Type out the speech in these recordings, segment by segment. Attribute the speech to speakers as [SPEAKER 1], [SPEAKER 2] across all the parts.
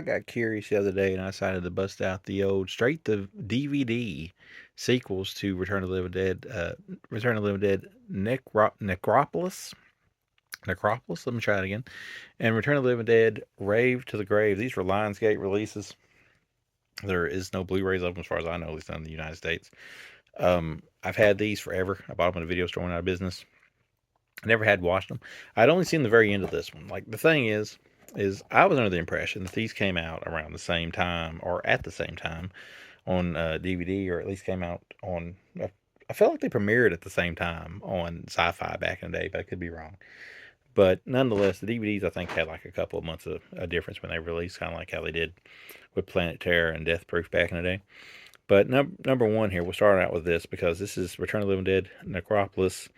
[SPEAKER 1] I got curious the other day and I decided to bust out the old straight to DVD sequels to Return of the Living Dead, Return of the Living Dead Necropolis. Necropolis, let me try it again. And Return of the Living Dead Rave to the Grave. These were Lionsgate releases. There is no Blu-rays of them as far as I know, at least not in the United States. I've had these forever. I bought them in a video store when out of business. I never had watched them. I'd only seen the very end of this one. Like the thing is I was under the impression that these came out around the same time or at the same time on DVD, or at least came out on. I felt like they premiered at the same time on Sci-Fi back in the day, but I could be wrong. But nonetheless, the DVDs I think had like a couple of months of a difference when they released, kind of like how they did with Planet Terror and Death Proof back in the day. But number one here, we'll start out with this because this is Return of the Living Dead Necropolis.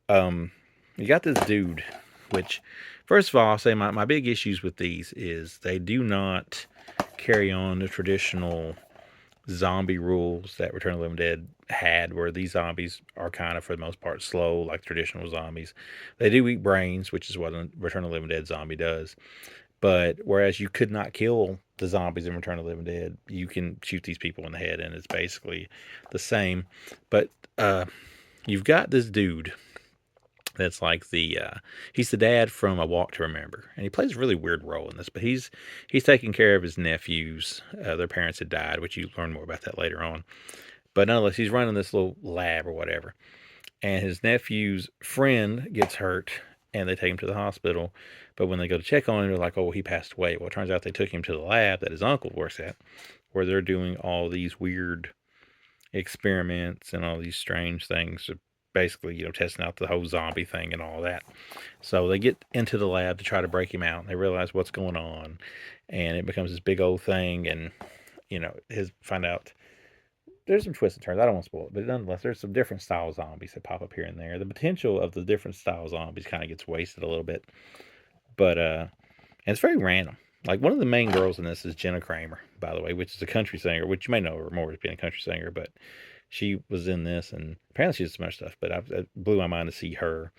[SPEAKER 1] Um, you got this dude, which, first of all, I'll say my big issues with these is they do not carry on the traditional zombie rules that Return of the Living Dead had, where these zombies are kind of, for the most part, slow, like traditional zombies. They do eat brains, which is what a Return of the Living Dead zombie does. But whereas you could not kill the zombies in Return of the Living Dead, you can shoot these people in the head, and it's basically the same. But you've got this dude that's like he's the dad from A Walk to Remember, and he plays a really weird role in this. But he's taking care of his nephews. Their parents had died, which you learn more about that later on. But nonetheless, he's running this little lab or whatever, and his nephew's friend gets hurt, and they take him to the hospital. But when they go to check on him, they're like, "Oh, he passed away." Well, it turns out they took him to the lab that his uncle works at, where they're doing all these weird experiments and all these strange things, basically, testing out the whole zombie thing and all that. So they get into the lab to try to break him out, and they realize what's going on, and it becomes this big old thing. And his find out there's some twists and turns. I don't want to spoil it, but nonetheless, there's some different style zombies that pop up here and there. The potential of the different style zombies kind of gets wasted a little bit, but and it's very random. Like one of the main girls in this is Jenna Kramer, by the way, which is a country singer, which you may know her more as being a country singer, but she was in this, and apparently she did some other stuff. But it blew my mind to see her.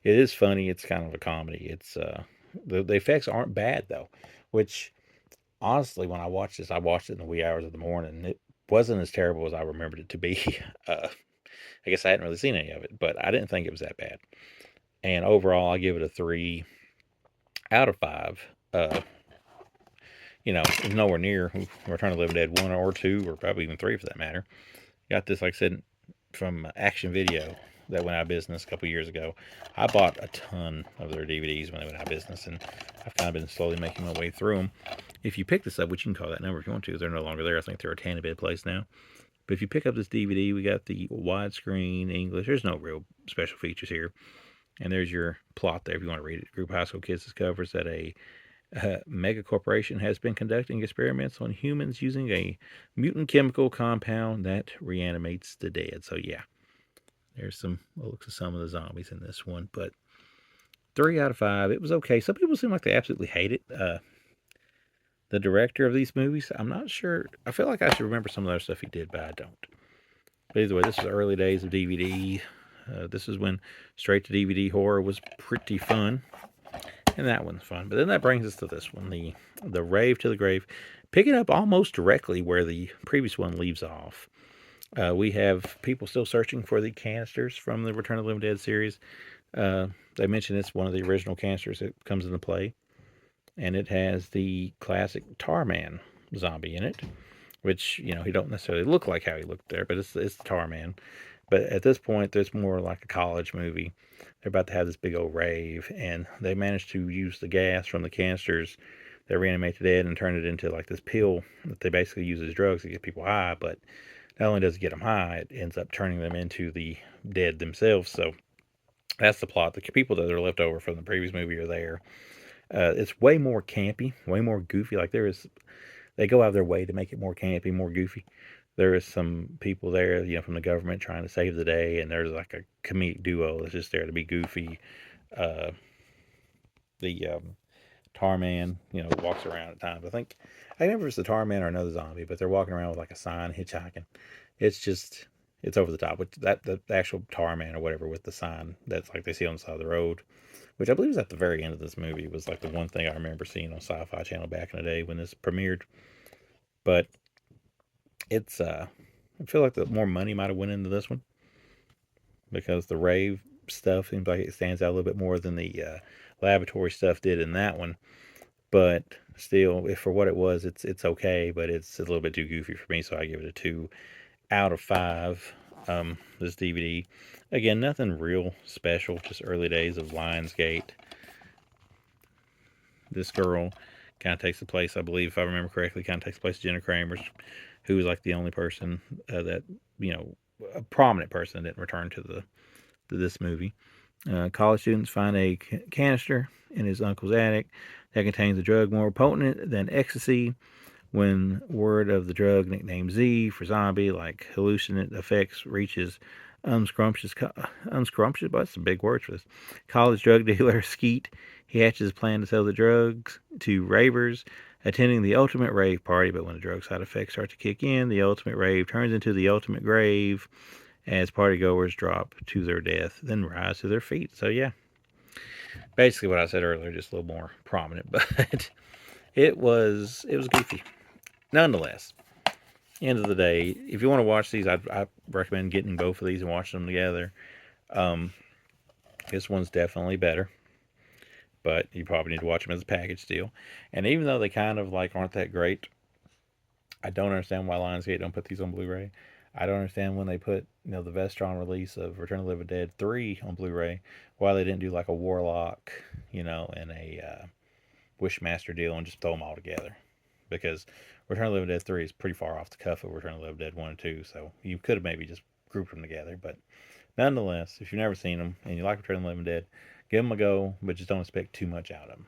[SPEAKER 1] It is funny. It's kind of a comedy. It's the effects aren't bad though, which honestly, when I watched this, I watched it in the wee hours of the morning. It wasn't as terrible as I remembered it to be. I guess I hadn't really seen any of it, but I didn't think it was that bad. And overall, I give it a 3 out of 5. It's nowhere near Return of the Living Dead 1 or 2, or probably even 3 for that matter. Got this, like I said, from Action Video that went out of business a couple years ago. I bought a ton of their DVDs when they went out of business, and I've kind of been slowly making my way through them. If you pick this up, which you can call that number if you want to, they're no longer there. I think they're a Tanabid place now. But if you pick up this DVD, we got the widescreen English. There's no real special features here. And there's your plot there if you want to read it. A group of high school kids discovers that a mega corporation has been conducting experiments on humans using a mutant chemical compound that reanimates the dead. So yeah, there's some looks of some of the zombies in this one, but 3 out of 5. It was okay. Some people seem like they absolutely hate it. The director of these movies, I'm not sure. I feel like I should remember some of the other stuff he did, but I don't. But either way, this is the early days of DVD. This is when straight to DVD horror was pretty fun. And that one's fun. But then that brings us to this one, the Rave to the Grave, picking up almost directly where the previous one leaves off. We have people still searching for the canisters from the Return of the Living Dead series. They mentioned it's one of the original canisters that comes into play. And it has the classic Tarman zombie in it, which, he don't necessarily look like how he looked there, but it's the Tarman. But at this point, there's more like a college movie. They're about to have this big old rave, and they managed to use the gas from the canisters that reanimate the dead and turn it into like this pill that they basically use as drugs to get people high. But not only does it get them high, it ends up turning them into the dead themselves. So that's the plot. The people that are left over from the previous movie are there. It's way more campy, way more goofy. Like they go out of their way to make it more campy, more goofy. There is some people there, from the government trying to save the day, and there's like a comedic duo that's just there to be goofy. The Tar Man, walks around at times. I remember it's the Tar Man or another zombie, but they're walking around with like a sign hitchhiking. It's just, It's over the top with that the actual tar man or whatever with the sign that's like they see on the side of the road, which I believe is at the very end of this movie. Was like the one thing I remember seeing on Sci-Fi Channel back in the day when this premiered. But it's I feel like the more money might have went into this one because the rave stuff seems like it stands out a little bit more than the laboratory stuff did in that one. But still, if for what it was, it's okay, but it's a little bit too goofy for me, so I give it a 2 out of 5. This DVD, again, nothing real special, just early days of Lionsgate. This girl kind of takes the place, I believe, if I remember correctly, kind of takes the place of Jenna Kramer's, who was like the only person that you know, a prominent person that didn't return to this movie. College students find a canister in his uncle's attic that contains a drug more potent than ecstasy. When word of the drug nicknamed Z for zombie, like hallucinant effects, reaches unscrumptious, unscrumptious, but that's a big word for this, college drug dealer Skeet, he hatches a plan to sell the drugs to ravers attending the ultimate rave party. But when the drug side effects start to kick in, the ultimate rave turns into the ultimate grave as partygoers drop to their death, then rise to their feet. So yeah, basically what I said earlier, just a little more prominent, but it was goofy. Nonetheless, end of the day, if you want to watch these, I recommend getting both of these and watching them together. Um, this one's definitely better, but you probably need to watch them as a package deal. And even though they kind of like aren't that great, I don't understand why Lionsgate don't put these on Blu-ray. I don't understand when they put the Vestron release of Return of the Living Dead 3 on Blu-ray, why they didn't do like a Warlock, and a Wishmaster deal and just throw them all together. Because Return of the Living Dead 3 is pretty far off the cuff of Return of the Living Dead 1 and 2, so you could have maybe just grouped them together. But nonetheless, if you've never seen them and you like Return of the Living Dead, give them a go, but just don't expect too much out of them.